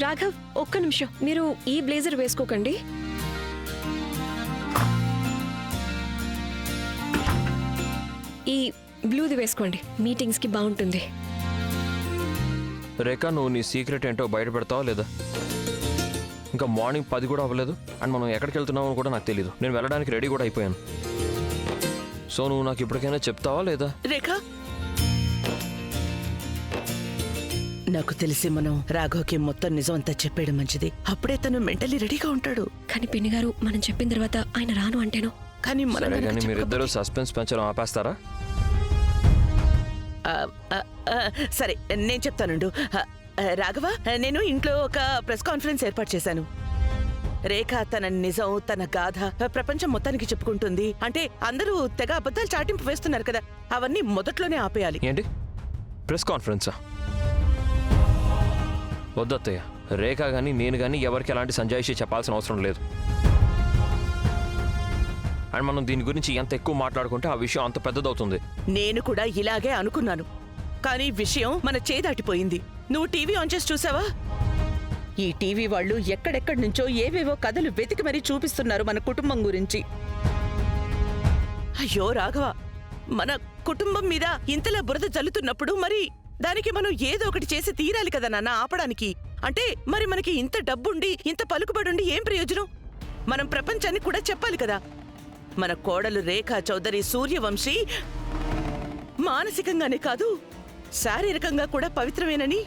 రాఘవ్ ఒక్క నిమిషం, మీరు ఈ బ్లేజర్ వేసుకోకండి. ఈ బ్లూది వేసుకోండి, మీటింగ్స్ కి బాగుంటుంది. రేఖ, నువ్వు నీ సీక్రెట్ ఏంటో బయట పెడతావా లేదా? ఇంకా మార్నింగ్ 10 కూడా అవ్వలేదు, అండ్ మనం ఎక్కడికి వెళ్తున్నామో కూడా నాకు తెలీదు. నేను వెళ్ళడానికి రెడీ కూడా అయిపోయాను. సో నువ్వు నాకు ఇప్పటికైనా చెప్తావా లేదా? రేఖ, నాకు తెలిసి మనం రాఘవ్కి మొత్తం నిజం అంతా చెప్పేయడం మంచిది. అప్పుడే తను మెంటలీ రెడీగా ఉంటాడు. కానీ పిన్ని గారు, మనం చెప్పిన తర్వాత ఆయన రాను అంటేనో. కానీ మీరిద్దరూ సస్పెన్స్ పెంచడం ఆపేస్తారా? సరే, నేను చెప్తానుండు. రాఘవ, నేను ఇంట్లో ఒక ప్రెస్ కాన్ఫరెన్స్ ఏర్పాటు చేశాను. రేఖ తన నిజం, తన గాథ ప్రపంచం మొత్తానికి చెప్పుకుంటుంది. అంటే అందరూ తెగ అబద్ధాలు చాటింపు వేస్తున్నారు కదా, అవన్నీ మొదట్లోనే ఆపేయాలి. ఏంటి, ప్రెస్ కాన్ఫరెన్సా? వద్దత్తయ్య, రేఖ కానీ నేను కానీ ఎవరికి ఎలాంటి సంజాయిషి చెప్పాల్సిన అవసరం లేదు. అండ్ మనం దీని గురించి ఎంత ఎక్కువ మాట్లాడుకుంటే ఆ విషయం అంత పెద్దదవుతుంది. నేను కూడా ఇలాగే అనుకున్నాను, కానీ విషయం మన చేదాటిపోయింది. నువ్వు టీవీ ఆన్ చేసి చూసావా? ఈ టీవీ వాళ్ళు ఎక్కడెక్కడి నుంచో ఏవేవో కథలు వెతికి మరీ చూపిస్తున్నారు మన కుటుంబం గురించి. అయ్యో రాఘవ, మన కుటుంబం మీద ఇంతలా బురద జల్లుతున్నప్పుడు మరి దానికి మనం ఏదో ఒకటి చేసి తీరాలి కదా నాన్న, ఆపడానికి. అంటే మరి మనకి ఇంత డబ్బుండి ఇంత పలుకుబడుండి ఏం ప్రయోజనం? మనం ప్రపంచానికి కూడా చెప్పాలి కదా, మన కోడలు రేఖా చౌదరి సూర్యవంశీ మానసికంగానే కాదు శారీరకంగా కూడా పవిత్రమేనని.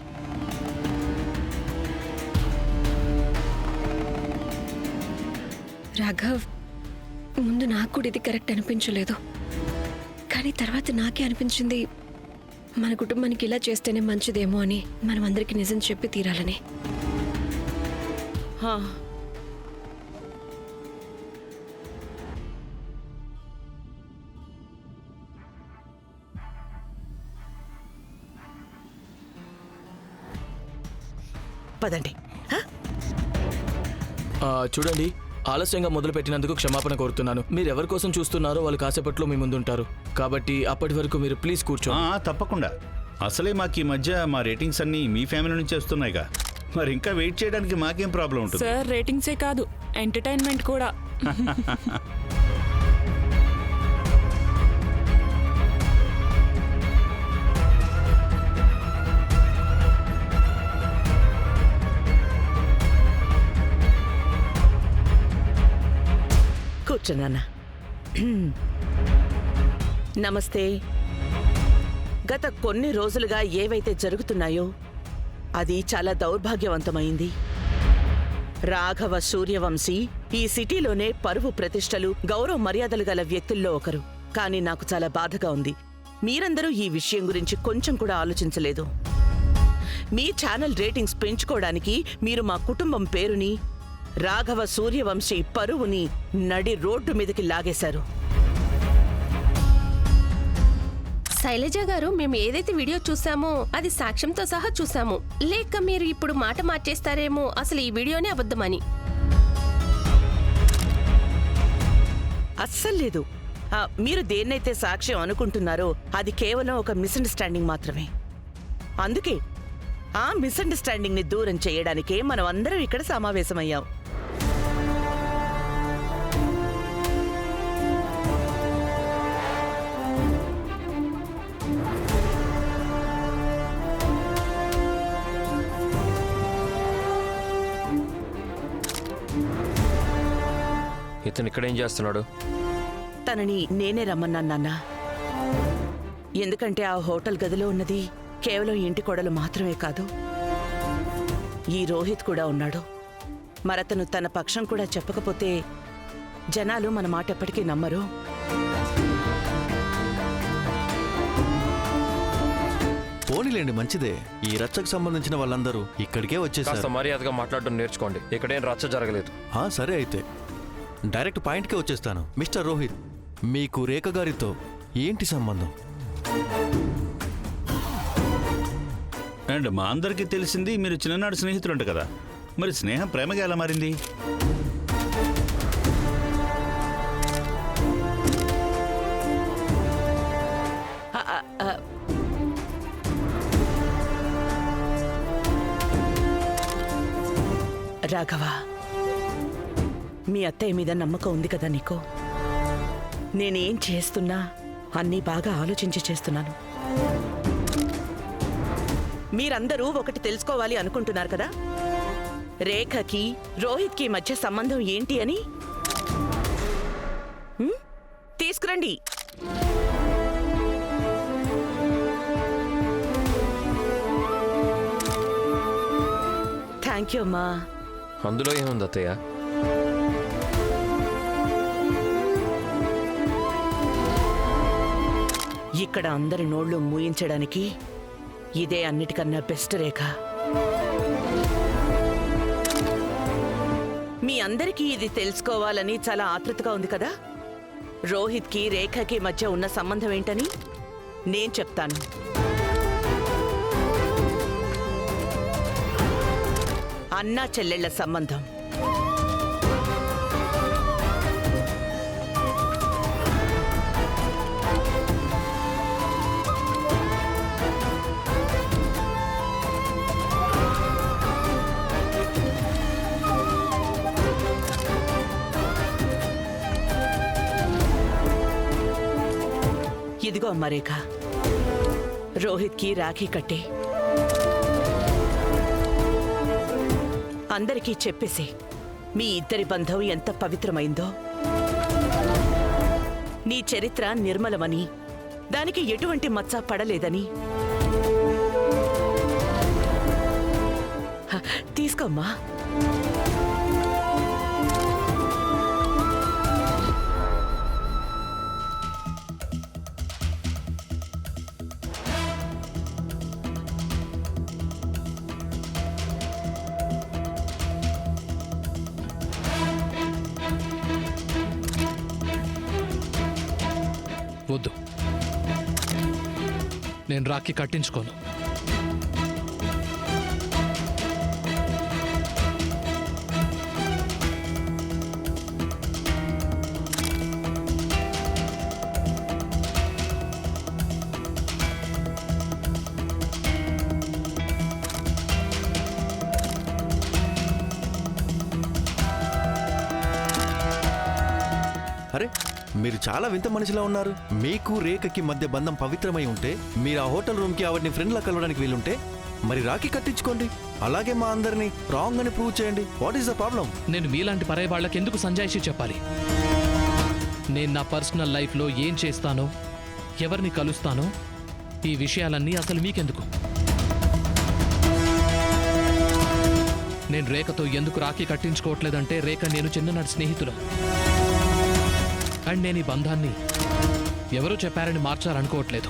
రాఘవ్, ముందు నాకు కూడా ఇది కరెక్ట్ అనిపించలేదు, కానీ తర్వాత నాకే అనిపించింది మన కుటుంబానికి ఇలా చేస్తేనే మంచిదేమో అని. మనం అందరికీ నిజం చెప్పి తీరాలని. పదండి. చూడండి, ఆలస్యంగా మొదలుపెట్టినందుకు క్షమాపణ కోరుతున్నాను. మీరు ఎవరి కోసం చూస్తున్నారో వాళ్ళు కాసేపట్లో మీ ముందుంటారు, కాబట్టి అప్పటి వరకు మీరు ప్లీజ్ కూర్చోండి. తప్పకుండా. అసలే మాకు ఈ మధ్య మా రేటింగ్స్ అన్ని మీ ఫ్యామిలీ నుంచి వస్తున్నాయిగా, మరి ఇంకా వెయిట్ చేయడానికి మాకేం ప్రాబ్లం ఉంటుంది? సార్, రేటింగ్సే కాదు, ఎంటర్టైన్మెంట్ కూడా. కూర్చున్నానా? నమస్తే. గత కొన్ని రోజులుగా ఏవైతే జరుగుతున్నాయో అది చాలా దౌర్భాగ్యవంతమైంది. రాఘవ సూర్యవంశీ ఈ సిటీలోనే పరువు ప్రతిష్టలు, గౌరవ మర్యాదలు గల వ్యక్తుల్లో ఒకరు. కానీ నాకు చాలా బాధగా ఉంది, మీరందరూ ఈ విషయం గురించి కొంచెం కూడా ఆలోచించలేదు. మీ ఛానల్ రేటింగ్స్ పెంచుకోవడానికి మీరు మా కుటుంబం పేరుని, రాఘవ సూర్యవంశీ పరువుని నడి రోడ్డు మీదకి లాగేశారు. శైలజ గారు, మేము ఏదైతే వీడియో చూసామో అది సాక్ష్యంతో సహా చూసాము. లేక మీరు ఇప్పుడు మాట మార్చేస్తారేమో అసలు ఈ వీడియోనే అబద్ధమని. అస్సలు లేదు. మీరు దేన్నైతే సాక్ష్యం అనుకుంటున్నారో అది కేవలం ఒక మిస్అండర్స్టాండింగ్ మాత్రమే. అందుకే ఆ మిస్అండర్స్టాండింగ్ ని దూరం చేయడానికే మనం అందరం ఇక్కడ సమావేశమయ్యాం. ఇతను ఇక్కడేం చేస్తున్నాడు? తనని నేనే రమ్మన్నాను నాన్న. ఎందుకంటే ఆ హోటల్ గదిలో ఉన్నది కేవలం ఇంటి కోడలు మాత్రమే కాదు, ఈ రోహిత్ కూడా ఉన్నాడు. మరతను తన పక్షం కూడా చెప్పకపోతే జనాలు మన మాట ఎప్పటికీ నమ్మరు. పోనీలేండి, మంచిదే. ఈ రచ్చకు సంబంధించిన వాళ్ళందరూ ఇక్కడికే వచ్చేసారు. మర్యాదగా మాట్లాడడం నేర్చుకోండి, ఇక్కడేం రచ్చ జరగలేదు. సరే అయితే డైరెక్ట్ పాయింట్కే వచ్చేస్తాను. మిస్టర్ రోహిత్, మీకు రేఖ గారితో ఏంటి సంబంధం? అండ్ మా అందరికీ తెలిసింది మీరు చిన్ననాడు స్నేహితులంట కదా, మరి స్నేహం ప్రేమగా ఎలా మారింది? రాఘవ, మీ అత్తయ్య మీద నమ్మకం ఉంది కదా నీకు? నేనేం చేస్తున్నా అన్నీ బాగా ఆలోచించి చేస్తున్నాను. మీరందరూ ఒకటి తెలుసుకోవాలి అనుకుంటున్నారు కదా, రేఖకి రోహిత్కి మధ్య సంబంధం ఏంటి అని. తీసుకురండి. థ్యాంక్ యూ అమ్మా. అందులో ఏముంది అత్తయ్య? ఇక్కడ అందరి నోళ్లు మూయించడానికి ఇదే అన్నిటికన్నా బెస్ట్ రేఖ. మీ అందరికీ ఇది తెలుసుకోవాలని చాలా ఆతృతగా ఉంది కదా. రోహిత్కి రేఖకి మధ్య ఉన్న సంబంధం ఏంటని నేను చెప్తాను. అన్నా చెల్లెళ్ల సంబంధం. ఇదిగో అమ్మ రేఖ, రోహిత్కి రాఖీ కట్టే. అందరికీ చెప్పేసి మీ ఇద్దరి బంధం ఎంత పవిత్రమైందో, నీ చరిత్ర నిర్మలమని, దానికి ఎటువంటి మచ్చ పడలేదని. తీసుకోమ్మా. వద్దు, నేను రాఖీ కట్టించుకోను. అరే, మీరు చాలా వింత మనిషిలా ఉన్నారు. మీకు రేఖకి మధ్య బంధం పవిత్రమై ఉంటే మీరు ఆ హోటల్ రూమ్కి ఆవిడని ఫ్రెండ్లా కలవడానికి వీలుంటే మరి రాఖీ కట్టించుకోండి. అలాగే మా అందరినీ రాంగ్ అని ప్రూవ్ చేయండి. What is the problem? నేను మీలాంటి పరాయి వాళ్ళకి ఎందుకు సంజాయిషి చెప్పాలి? నేను నా పర్సనల్ లైఫ్లో ఏం చేస్తానో, ఎవరిని కలుస్తానో, ఈ విషయాలన్నీ అసలు మీకెందుకు? నేను రేఖతో ఎందుకు రాఖీ కట్టించుకోవట్లేదంటే, రేఖ నేను చిన్ననాటి స్నేహితులం. అండ్ నేను ఈ బంధాన్ని ఎవరో చెప్పారని మార్చాలనుకోవట్లేదు.